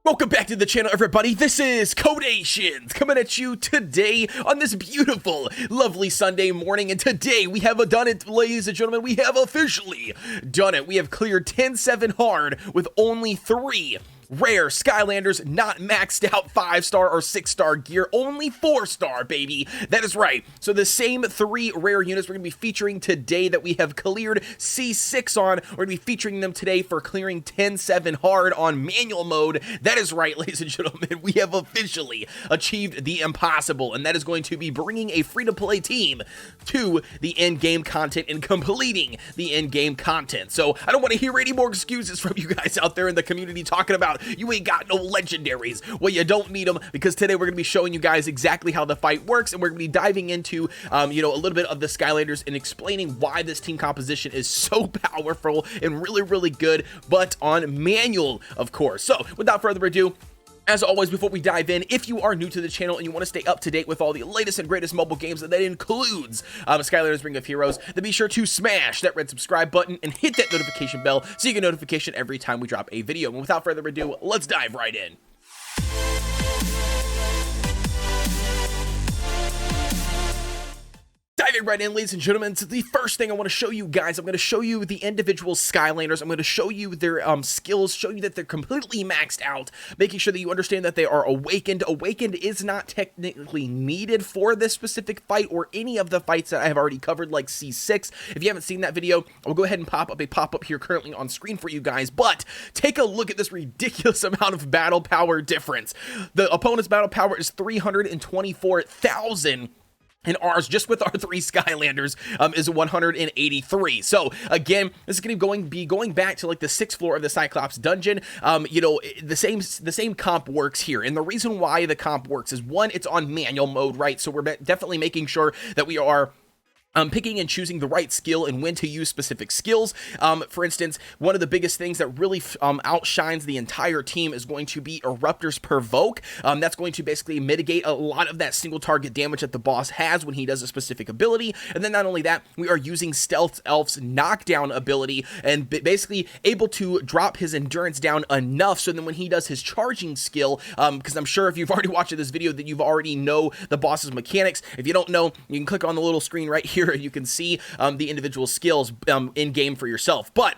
Welcome back to the channel, everybody. This is Kodeations coming at you today on this beautiful, lovely Sunday morning. And today we have done it, ladies and gentlemen. We have officially done it. We have cleared 10-7 hard with only 3 rare Skylanders, not maxed out 5-star or 6-star gear, only 4-star, baby. That is right. So the same 3 rare units we're going to be featuring today that we have cleared C6 on, we're going to be featuring them today for clearing 10-7 hard on manual mode. That is right, ladies and gentlemen. We have officially achieved the impossible, and that is going to be bringing a free-to-play team to the in-game content and completing the in-game content. So I don't want to hear any more excuses from you guys out there in the community talking about you ain't got no legendaries. Well, you don't need them, because today we're going to be showing you guys exactly how the fight works, and we're going to be diving into, a little bit of the Skylanders and explaining why this team composition is so powerful and really, really good, but on manual, of course. So, without further ado, as always, before we dive in, if you are new to the channel and you want to stay up to date with all the latest and greatest mobile games, that includes Skylanders Ring of Heroes, then be sure to smash that red subscribe button and hit that notification bell so you get a notification every time we drop a video. And without further ado, let's dive right in. Diving right in, ladies and gentlemen, to the first thing I want to show you guys, I'm going to show you the individual Skylanders. I'm going to show you their skills, show you that they're completely maxed out, making sure that you understand that they are awakened. Awakened is not technically needed for this specific fight or any of the fights that I have already covered, like C6. If you haven't seen that video, I'll go ahead and pop up a pop-up here currently on screen for you guys, but take a look at this ridiculous amount of battle power difference. The opponent's battle power is 324,000. And ours, just with our 3 Skylanders, is 183. So again, this is going to be going back to like the 6th floor of the Cyclops dungeon. The same comp works here, and the reason why the comp works is, one, it's on manual mode, right? So we're definitely making sure that we are picking and choosing the right skill and when to use specific skills. For instance, one of the biggest things that really outshines the entire team is going to be Eruptor's Provoke. That's going to basically mitigate a lot of that single target damage that the boss has when he does a specific ability. And then not only that, we are using Stealth Elf's knockdown ability and basically able to drop his endurance down enough so then when he does his charging skill, because I'm sure if you've already watched this video that you've already know the boss's mechanics. If you don't know, you can click on the little screen right here. You can see the individual skills in game for yourself. But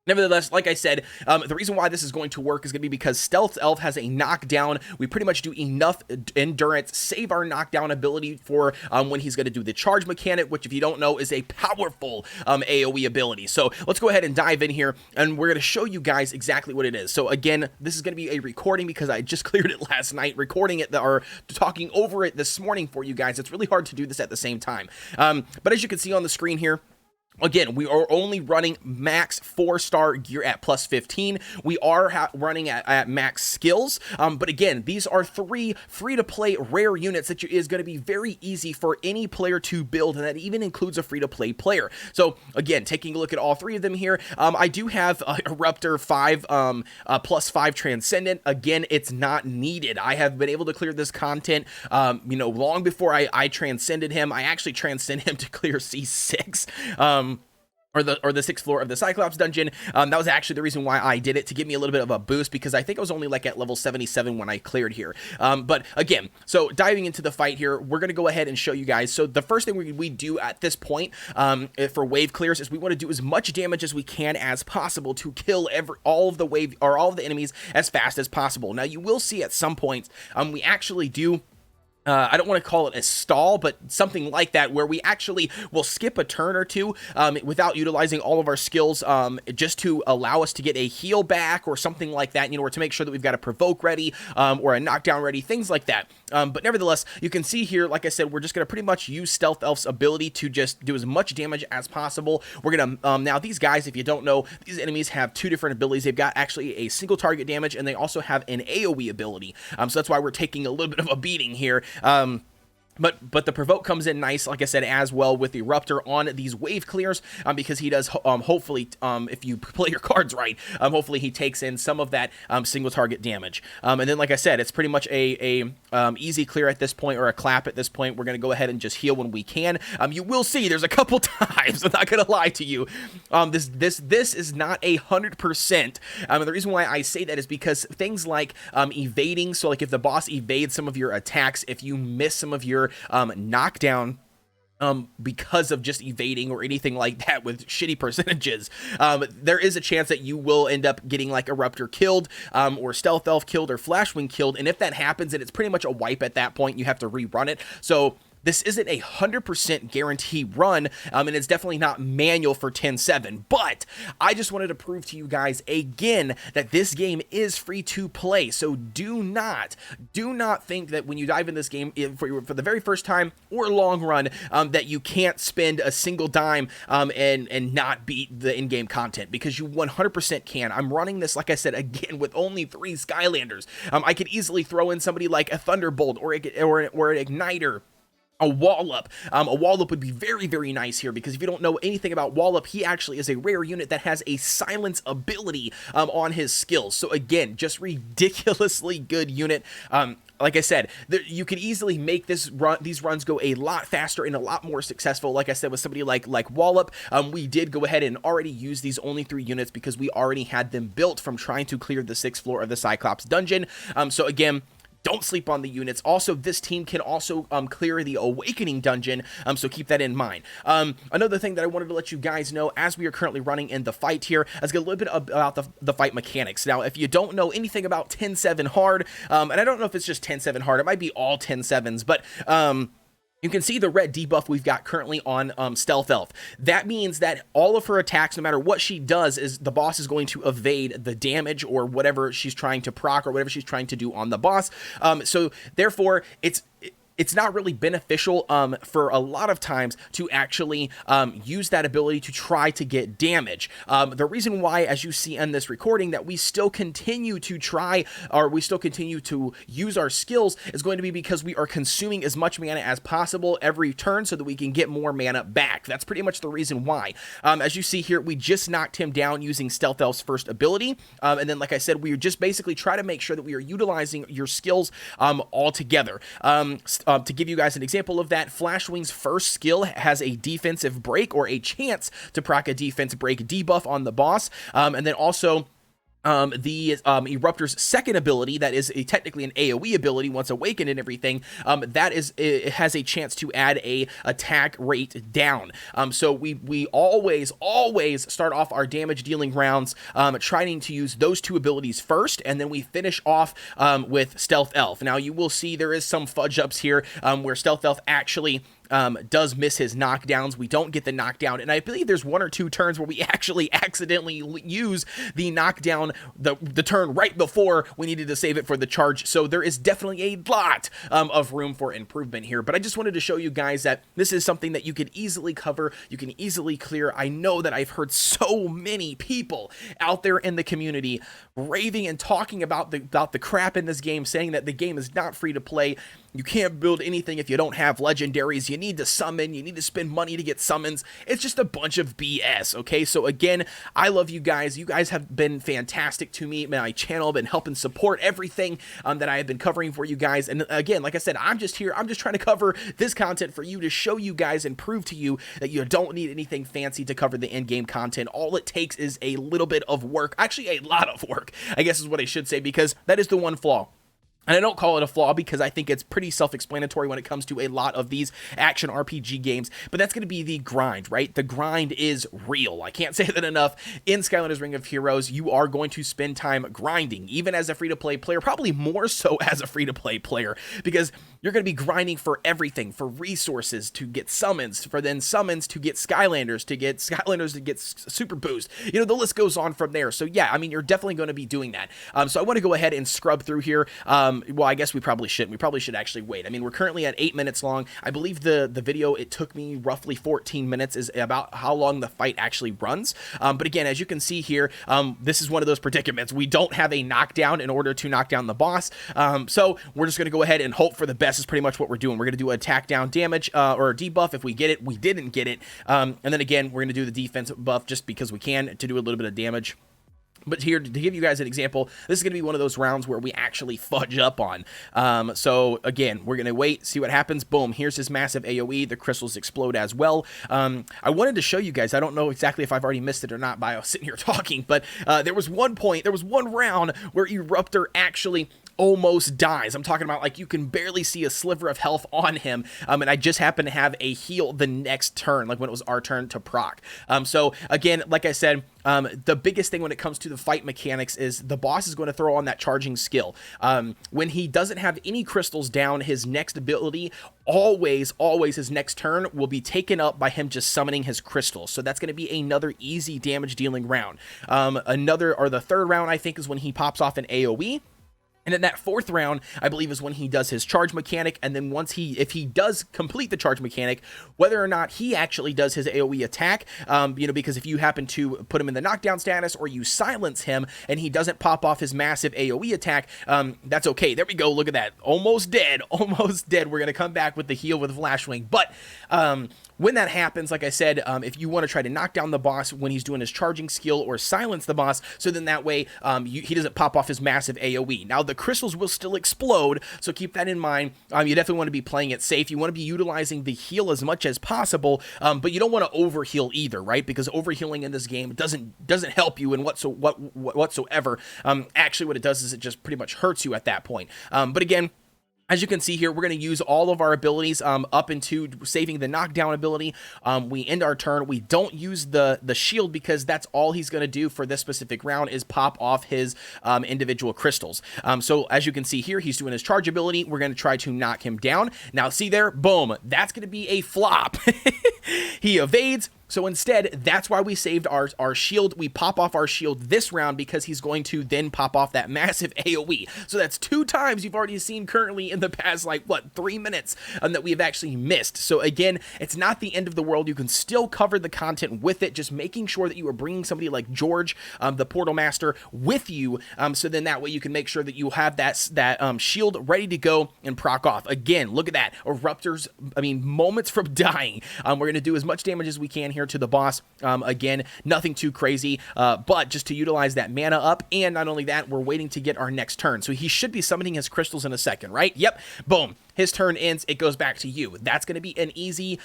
nevertheless, like I said, the reason why this is going to work is going to be because Stealth Elf has a knockdown. We pretty much do enough endurance, save our knockdown ability for when he's going to do the charge mechanic, which if you don't know is a powerful AoE ability. So let's go ahead and dive in here, and we're going to show you guys exactly what it is. So again, this is going to be a recording because I just cleared it last night, recording it or talking over it this morning for you guys. It's really hard to do this at the same time. But as you can see on the screen here, again, we are only running max 4-star gear at plus 15. We are running at max skills. But again, these are 3 free-to-play rare units that is going to be very easy for any player to build, and that even includes a free-to-play player. So again, taking a look at all 3 of them here, I do have Eruptor 5 plus 5 Transcendent. Again, it's not needed. I have been able to clear this content, long before I transcended him. I actually transcended him to clear C6. Or the 6th floor of the Cyclops dungeon. That was actually the reason why I did it, to give me a little bit of a boost, because I think I was only like at level 77 when I cleared here. But again, so diving into the fight here, we're going to go ahead and show you guys. So the first thing we do at this point for wave clears is we want to do as much damage as we can as possible to kill all of the enemies as fast as possible. Now you will see at some points we actually do I don't want to call it a stall, but something like that, where we actually will skip a turn or two without utilizing all of our skills, just to allow us to get a heal back or something like that, or to make sure that we've got a provoke ready or a knockdown ready, things like that. But nevertheless, you can see here, like I said, we're just going to pretty much use Stealth Elf's ability to just do as much damage as possible. We're going to, now these guys, if you don't know, these enemies have 2 different abilities. They've got actually a single target damage, and they also have an AoE ability. So that's why we're taking a little bit of a beating here. But the provoke comes in nice, like I said, as well with the Eruptor on these wave clears, because he does hopefully, if you play your cards right, hopefully he takes in some of that single target damage. And then, like I said, it's pretty much a easy clear at this point, or a clap at this point. We're gonna go ahead and just heal when we can. You will see there's a couple times, I'm not gonna lie to you, this is not 100%. And the reason why I say that is because things like evading. So like if the boss evades some of your attacks, if you miss some of your knockdown because of just evading or anything like that with shitty percentages, there is a chance that you will end up getting like Eruptor killed, or Stealth Elf killed, or Flashwing killed. And if that happens, and it's pretty much a wipe at that point, you have to rerun it. So this isn't a 100% guarantee run, and it's definitely not manual for 10-7, but I just wanted to prove to you guys again that this game is free to play. So do not think that when you dive in this game for the very first time or long run, that you can't spend a single dime and not beat the in-game content, because you 100% can. I'm running this, like I said, again, with only 3 Skylanders. I could easily throw in somebody like a Thunderbolt or an Igniter. A Wallop. A Wallop would be very, very nice here, because if you don't know anything about Wallop, he actually is a rare unit that has a silence ability on his skills. So again, just ridiculously good unit. Like I said, you can easily make these runs go a lot faster and a lot more successful. Like I said, with somebody like Wallop, we did go ahead and already use these only 3 units because we already had them built from trying to clear the 6th floor of the Cyclops dungeon. So again, don't sleep on the units. Also, this team can also clear the Awakening dungeon, so keep that in mind. Another thing that I wanted to let you guys know, as we are currently running in the fight here, let's get a little bit about the fight mechanics. Now, if you don't know anything about 10-7 hard, and I don't know if it's just 10-7 hard, it might be all 10-7s, but you can see the red debuff we've got currently on Stealth Elf. That means that all of her attacks, no matter what she does, is the boss is going to evade the damage or whatever she's trying to proc or whatever she's trying to do on the boss. So therefore, it's not really beneficial for a lot of times to actually use that ability to try to get damage. The reason why, as you see in this recording, that we still continue to try, or we still continue to use our skills, is going to be because we are consuming as much mana as possible every turn so that we can get more mana back. That's pretty much the reason why. As you see here, we just knocked him down using Stealth Elf's first ability. And then, like I said, we are just basically trying to make sure that we are utilizing your skills all together. To give you guys an example of that, Flashwing's first skill has a defensive break, or a chance to proc a defense break debuff on the boss, and then also the Eruptor's second ability, that is technically an AoE ability once awakened and everything, it has a chance to add a attack rate down. So we always start off our damage dealing rounds trying to use those 2 abilities first, and then we finish off with Stealth Elf. Now you will see there is some fudge ups here where Stealth Elf actually does miss his knockdowns. We don't get the knockdown, and I believe there's 1 or 2 turns where we actually accidentally use the knockdown the turn right before we needed to save it for the charge. So there is definitely a lot of room for improvement here, but I just wanted to show you guys that this is something that you can easily cover, you can easily clear. I know that I've heard so many people out there in the community raving and talking about the crap in this game, saying that the game is not free to play. You can't build anything if you don't have legendaries. You need to summon. You need to spend money to get summons. It's just a bunch of BS, okay? So again, I love you guys. You guys have been fantastic to me. My channel, been helping support everything that I have been covering for you guys. And again, like I said, I'm just here. I'm just trying to cover this content for you, to show you guys and prove to you that you don't need anything fancy to cover the in-game content. All it takes is a little bit of work. Actually, a lot of work, I guess is what I should say, because that is the one flaw. And I don't call it a flaw because I think it's pretty self-explanatory when it comes to a lot of these action RPG games, but that's going to be the grind, right? The grind is real. I can't say that enough. In Skylanders Ring of Heroes, you are going to spend time grinding, even as a free-to-play player, probably more so as a free-to-play player, because you're going to be grinding for everything, for resources to get summons, for then summons to get Skylanders, to get Super Boost. You know, the list goes on from there. So yeah, I mean, you're definitely going to be doing that. So I want to go ahead and scrub through here. Well, I guess we probably shouldn't. We probably should actually wait. I mean, we're currently at 8 minutes long. I believe the video, it took me roughly 14 minutes is about how long the fight actually runs. But again, as you can see here, this is one of those predicaments. We don't have a knockdown in order to knock down the boss. So we're just going to go ahead and hope for the best is pretty much what we're doing. We're going to do attack down damage or debuff if we get it. We didn't get it. And then again, we're going to do the defense buff just because we can to do a little bit of damage. But here, to give you guys an example, this is going to be one of those rounds where we actually fudge up on. So, again, we're going to wait, see what happens. Boom, here's his massive AoE. The crystals explode as well. I wanted to show you guys, I don't know exactly if I've already missed it or not by sitting here talking, but there was one round where Eruptor actually almost dies. I'm talking about, like, you can barely see a sliver of health on him, and I just happened to have a heal the next turn, like when it was our turn to proc. So again, like I said, the biggest thing when it comes to the fight mechanics is the boss is going to throw on that charging skill. When he doesn't have any crystals down, his next ability, always his next turn will be taken up by him just summoning his crystals. So that's going to be another easy damage dealing round. The third round, I think, is when he pops off an AoE. And then that fourth round, I believe, is when he does his charge mechanic. And then if he does complete the charge mechanic, whether or not he actually does his AoE attack, because if you happen to put him in the knockdown status or you silence him and he doesn't pop off his massive AoE attack, that's okay. There we go. Look at that. Almost dead. Almost dead. We're going to come back with the heal with Flashwing. But when that happens, like I said, if you want to try to knock down the boss when he's doing his charging skill or silence the boss, so then that way he doesn't pop off his massive AoE. Now, the crystals will still explode, so keep that in mind. You definitely want to be playing it safe. You want to be utilizing the heal as much as possible, but you don't want to overheal either, right? Because overhealing in this game doesn't help you in whatsoever. Actually, what it does is it just pretty much hurts you at that point. But again, as you can see here, we're going to use all of our abilities up into saving the knockdown ability. We end our turn. We don't use the shield because that's all he's going to do for this specific round is pop off his individual crystals. So as you can see here, he's doing his charge ability. We're going to try to knock him down. Now see there, boom, that's going to be a flop. He evades. So instead, that's why we saved our shield. We pop off our shield this round because he's going to then pop off that massive AoE. So that's 2 times you've already seen currently in the past, 3 minutes that we've actually missed. So again, it's not the end of the world. You can still cover the content with it, just making sure that you are bringing somebody like George, the Portal Master, with you. So then that way you can make sure that you have that shield ready to go and proc off. Again, look at that. Eruptors, moments from dying. We're going to do as much damage as we can here to the boss. Again, nothing too crazy, but just to utilize that mana up, and not only that, we're waiting to get our next turn. So he should be summoning his crystals in a second, right? Yep. Boom. His turn ends, it goes back to you. That's going to be an easy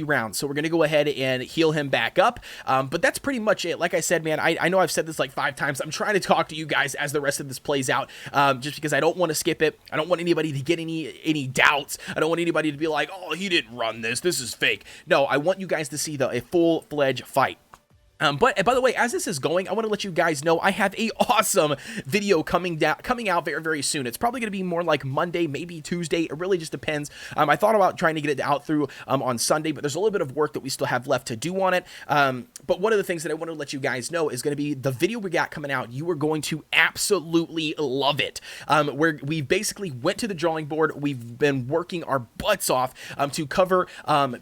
round. So we're going to go ahead and heal him back up. But that's pretty much it. Like I said, man, I know I've said this like 5 times. I'm trying to talk to you guys as the rest of this plays out, just because I don't want to skip it. I don't want anybody to get any doubts. I don't want anybody to be like, oh, he didn't run this. This is fake. No, I want you guys to see a full-fledged fight. But by the way, as this is going, I want to let you guys know I have a awesome video coming out very, very soon. It's probably going to be more like Monday, maybe Tuesday. It really just depends. I thought about trying to get it out through on Sunday, but there's a little bit of work that we still have left to do on it. But one of the things that I want to let you guys know is going to be the video we got coming out. You are going to absolutely love it. Where we basically went to the drawing board. We've been working our butts off to cover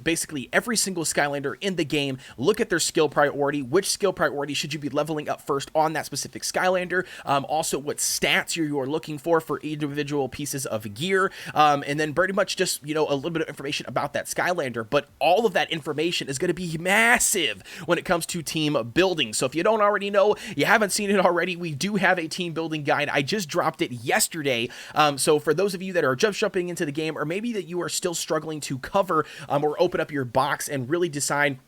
basically every single Skylander in the game. Look at their skill priority. Which skill priority should you be leveling up first on that specific Skylander? Also, what stats you're looking for individual pieces of gear, and then pretty much just, a little bit of information about that Skylander. But all of that information is going to be massive when it comes to team building. So if you don't already know, you haven't seen it already, we do have a team building guide. I just dropped it yesterday. So for those of you that are just jumping into the game, or maybe that you are still struggling to cover or open up your box and really decide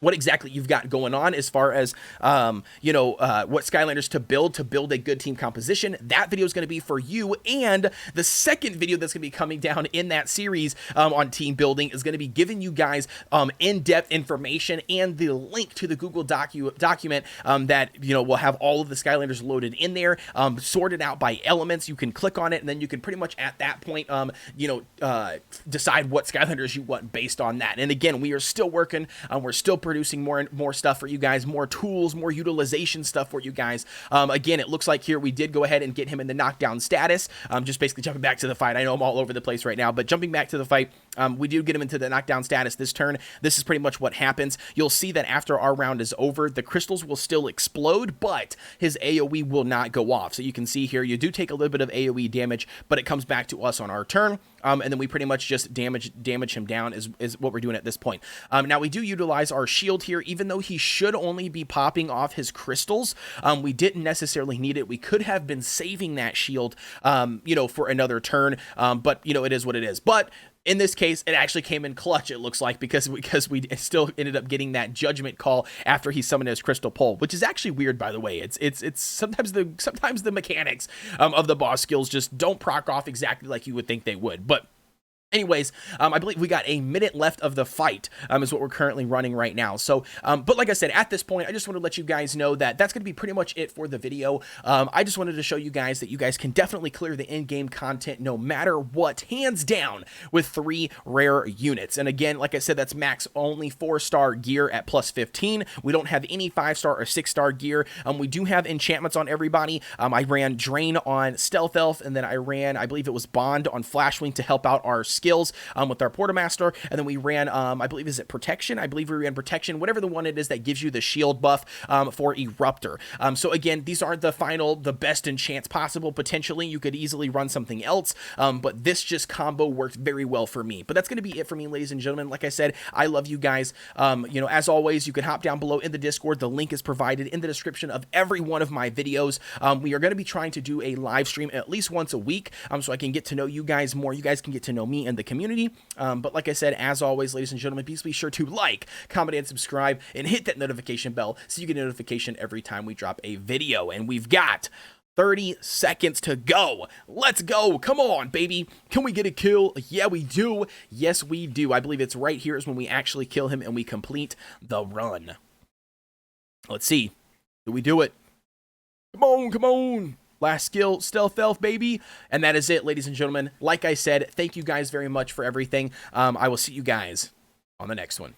what exactly you've got going on as far as, what Skylanders to build a good team composition. That video is going to be for you. And the second video that's going to be coming down in that series on team building is going to be giving you guys in-depth information and the link to the Google document that, will have all of the Skylanders loaded in there, sorted out by elements. You can click on it, and then you can pretty much at that point, decide what Skylanders you want based on that. And again, we are still working. We're still producing more and more stuff for you guys, more tools, more utilization stuff for you guys. Again, it looks like here we did go ahead and get him in the knockdown status. Just basically jumping back to the fight. I know I'm all over the place right now, but jumping back to the fight, we do get him into the knockdown status this turn. This is pretty much what happens. You'll see that after our round is over, the crystals will still explode, but his AoE will not go off. So you can see here, you do take a little bit of AoE damage, but it comes back to us on our turn. And then we pretty much just damage him down is what we're doing at this point. Now we do utilize our shield here, even though he should only be popping off his crystals. We didn't necessarily need it. We could have been saving that shield, you know, for another turn. But you know, it is what it is. But in this case, it actually came in clutch, it looks like, because we still ended up getting that judgment call after he summoned his crystal pole, which is actually weird, by the way. It's sometimes the mechanics of the boss skills just don't proc off exactly like you would think they would. But anyways, I believe we got a minute left of the fight, is what we're currently running right now. So, but like I said, at this point, I just want to let you guys know that that's going to be pretty much it for the video. I just wanted to show you guys that you guys can definitely clear the in-game content no matter what, hands down, with 3 rare units. And again, like I said, that's max only 4-star gear at plus 15. We don't have any 5-star or 6-star gear. We do have enchantments on everybody. I ran Drain on Stealth Elf, and then I ran, I believe it was Bond on Flashwing to help out our skills with our Portamaster, and then we ran I believe, is it Protection? I believe we ran Protection, whatever the one it is that gives you the shield buff for Eruptor. So again, these aren't the best enchants possible. Potentially you could easily run something else, but this just combo worked very well for me. But that's going to be it for me, ladies and gentlemen. Like I said, I love you guys. You know, as always, you can hop down below in the Discord. The link is provided in the description of every one of my videos. We are going to be trying to do a live stream at least once a week, so I can get to know you guys more. You guys can get to know me and the community. But like I said, as always, ladies and gentlemen, please be sure to like, comment, and subscribe, and hit that notification bell so you get a notification every time we drop a video. And we've got 30 seconds to go. Let's go. Come on, baby. Can we get a kill? Yeah, we do. Yes, we do. I believe it's right here is when we actually kill him and we complete the run. Let's see. Do we do it? Come on, come on. Last skill, Stealth Elf, baby. And that is it, ladies and gentlemen. Like I said, thank you guys very much for everything. I will see you guys on the next one.